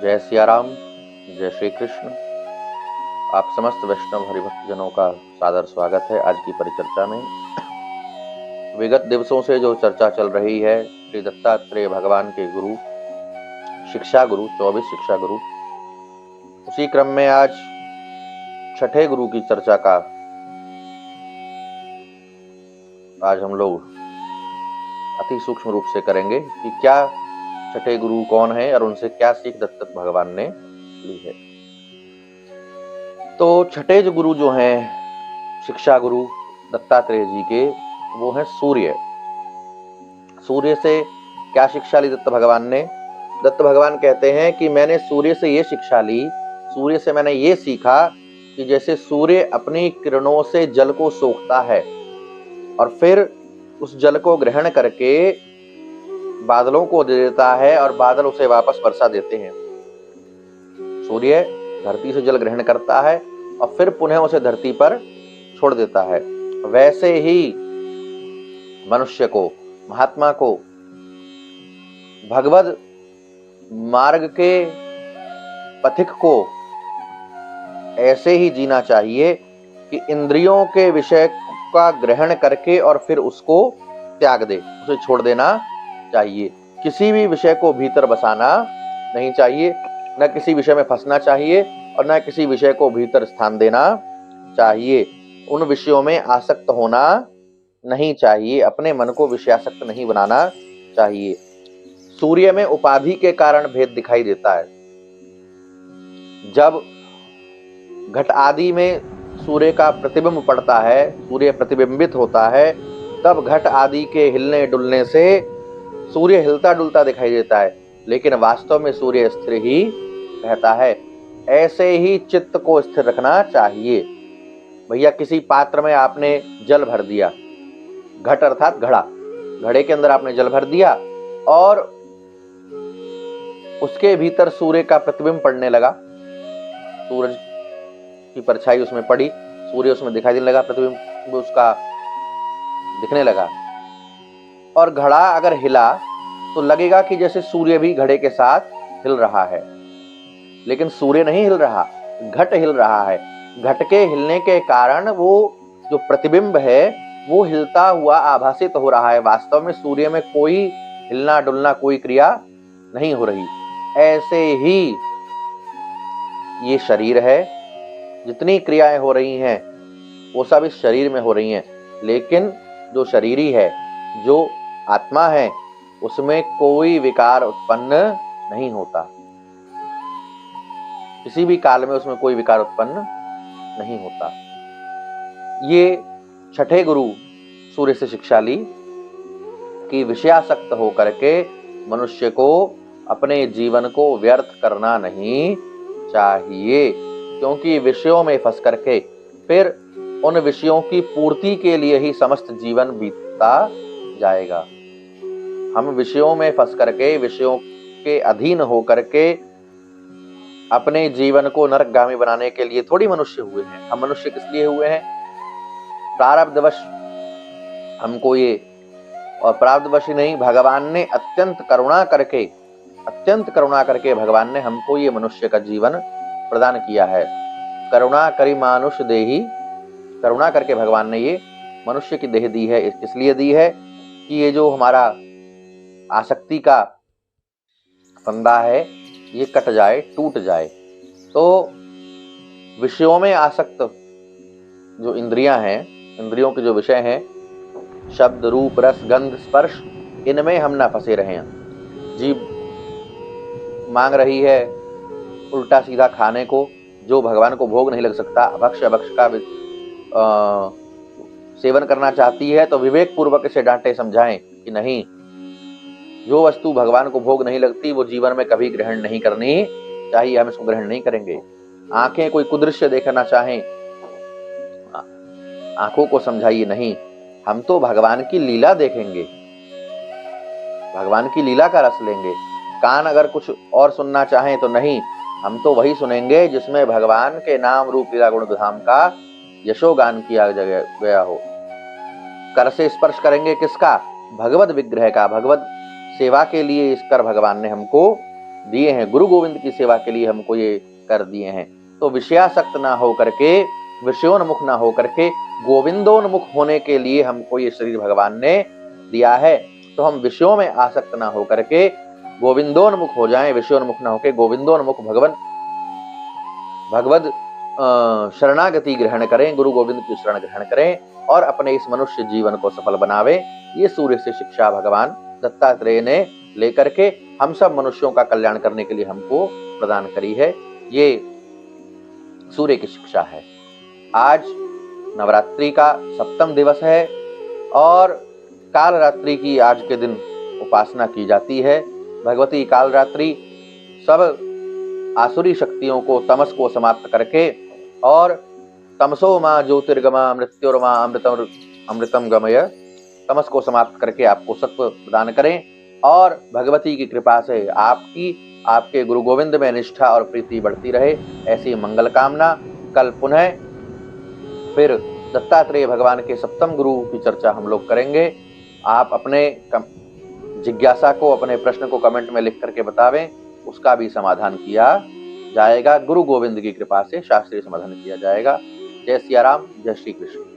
जय सिया राम, जय श्री कृष्ण। आप समस्त वैष्णव हरिभक्त जनों का सादर स्वागत है। आज की परिचर्चा में विगत दिवसों से जो चर्चा चल रही है श्री दत्तात्रेय भगवान के गुरु, शिक्षा गुरु, 24 शिक्षा गुरु, उसी क्रम में आज छठे गुरु की चर्चा का आज हम लोग अति सूक्ष्म रूप से करेंगे कि क्या छठे गुरु कौन है और उनसे क्या सीख दत्त भगवान ने ली है। तो छठे जो गुरु जो हैं शिक्षा गुरु दत्तात्रेय जी के, वो है सूर्य। सूर्य से क्या शिक्षा ली दत्त भगवान ने? दत्त भगवान कहते हैं कि मैंने सूर्य से ये शिक्षा ली, सूर्य से मैंने ये सीखा कि जैसे सूर्य अपनी किरणों से जल को सोखता है और फिर उस जल को ग्रहण करके बादलों को दे देता है और बादल उसे वापस बरसा देते हैं। सूर्य धरती से जल ग्रहण करता है और फिर पुनः उसे धरती पर छोड़ देता है। वैसे ही मनुष्य को, महात्मा को भगवद मार्ग के पथिक को ऐसे ही जीना चाहिए कि इंद्रियों के विषय का ग्रहण करके और फिर उसको त्याग दे, उसे छोड़ देना चाहिए। किसी भी विषय को भीतर बसाना नहीं चाहिए, न किसी विषय में फंसना चाहिए और न किसी विषय को भीतर स्थान देना चाहिए। उन विषयों में आसक्त होना नहीं चाहिए, अपने मन को विषयासक्त नहीं बनाना चाहिए। सूर्य में उपाधि के कारण भेद दिखाई देता है। जब घट आदि में सूर्य का प्रतिबिंब पड़ता है, सूर्य प्रतिबिंबित होता है, तब घट आदि के हिलने डुलने से सूर्य हिलता डुलता दिखाई देता है, लेकिन वास्तव में सूर्य स्थिर ही रहता है। ऐसे ही चित्त को स्थिर रखना चाहिए। भैया किसी पात्र में आपने जल भर दिया, घट अर्थात घड़ा, घड़े के अंदर आपने जल भर दिया और उसके भीतर सूर्य का प्रतिबिंब पड़ने लगा, सूरज की परछाई उसमें पड़ी, सूर्य उसमें दिखाई देने लगा, प्रतिबिंब उसका दिखने लगा और घड़ा अगर हिला तो लगेगा कि जैसे सूर्य भी घड़े के साथ हिल रहा है, लेकिन सूर्य नहीं हिल रहा, घट हिल रहा है। घट के हिलने के कारण वो जो प्रतिबिंब है वो हिलता हुआ आभासित हो रहा है। वास्तव में सूर्य में कोई हिलना डुलना, कोई क्रिया नहीं हो रही। ऐसे ही ये शरीर है, जितनी क्रियाएं हो रही हैं वो सब इस शरीर में हो रही हैं, लेकिन जो शरीरी है, जो आत्मा है, उसमें कोई विकार उत्पन्न नहीं होता। किसी भी काल में उसमें कोई विकार उत्पन्न नहीं होता। ये छठे गुरु सूर्य से शिक्षा ली कि विषयासक्त होकर के मनुष्य को अपने जीवन को व्यर्थ करना नहीं चाहिए, क्योंकि विषयों में फंस करके फिर उन विषयों की पूर्ति के लिए ही समस्त जीवन बीतता जाएगा। हम विषयों में फंस करके, विषयों के अधीन होकर के अपने जीवन को नरकगामी बनाने के लिए थोड़ी मनुष्य हुए हैं। हम मनुष्य किस लिए हुए हैं? प्रारब्धवश हमको ये, और प्रारब्धवश ही नहीं, भगवान ने अत्यंत करुणा करके भगवान ने हमको ये मनुष्य का जीवन प्रदान किया है। करुणा करी मानुष देही, करुणा करके भगवान ने ये मनुष्य की देह दी है। इसलिए दी है कि ये जो हमारा आसक्ति का फंदा है ये कट जाए, टूट जाए। तो विषयों में आसक्त जो इंद्रियां हैं, इंद्रियों के जो विषय हैं, शब्द, रूप, रस, गंध, स्पर्श, इनमें हम ना फंसे रहें। जीभ मांग रही है उल्टा सीधा खाने को, जो भगवान को भोग नहीं लग सकता, अभक्ष अभक्ष का सेवन करना चाहती है, तो विवेक पूर्वक इसे डांटे समझाएं कि नहीं, जो वस्तु भगवान को भोग नहीं लगती वो जीवन में कभी ग्रहण नहीं करनी चाहिए, हम इसको ग्रहण नहीं करेंगे। आंखें कोई कुदृश्य देखना चाहें, आंखों को समझाइए नहीं, हम तो भगवान की लीला देखेंगे, भगवान की लीला का रस लेंगे। कान अगर कुछ और सुनना चाहें तो नहीं, हम तो वही सुनेंगे जिसमें भगवान के नाम रूप लीला गुण धाम का यशोगान किया गया हो। कर से स्पर्श करेंगे किसका? भगवत विग्रह का। भगवत सेवा के लिए इस कर भगवान ने हमको दिए हैं, गुरु गोविंद की सेवा के लिए हमको ये कर दिए हैं। तो विषयासक्त ना हो करके, विषयोन्मुख ना हो करके, गोविंदोन्मुख होने के लिए हमको ये शरीर भगवान ने दिया है। तो हम विषयों में आसक्त ना हो करके गोविंदोन्मुख हो जाएं, विषयोन्मुख ना होकर गोविंदोन्मुख भगवद शरणागति ग्रहण करें, गुरु गोविंद की शरण ग्रहण करें और अपने इस मनुष्य जीवन को सफल बनावे। ये सूर्य से शिक्षा भगवान दत्तात्रेय ने लेकर के हम सब मनुष्यों का कल्याण करने के लिए हमको प्रदान करी है। ये सूर्य की शिक्षा है। आज नवरात्रि का 7वां दिवस है और कालरात्रि की आज के दिन उपासना की जाती है। भगवती कालरात्रि सब आसुरी शक्तियों को, तमस को समाप्त करके और तमसो मां ज्योतिर्गमा मृत्युर्मा अमृतम गमय, तमस को समाप्त करके आपको सत्व प्रदान करें और भगवती की कृपा से आपके गुरु गोविंद में निष्ठा और प्रीति बढ़ती रहे, ऐसी मंगल कामना। कल पुनः फिर दत्तात्रेय भगवान के 7वें गुरु की चर्चा हम लोग करेंगे। आप अपने जिज्ञासा को, अपने प्रश्न को कमेंट में लिख करके बतावें, उसका भी समाधान किया जाएगा। गुरु गोविंद की कृपा से शास्त्रीय समाधान किया जाएगा। जय सिया राम, जय श्री कृष्ण।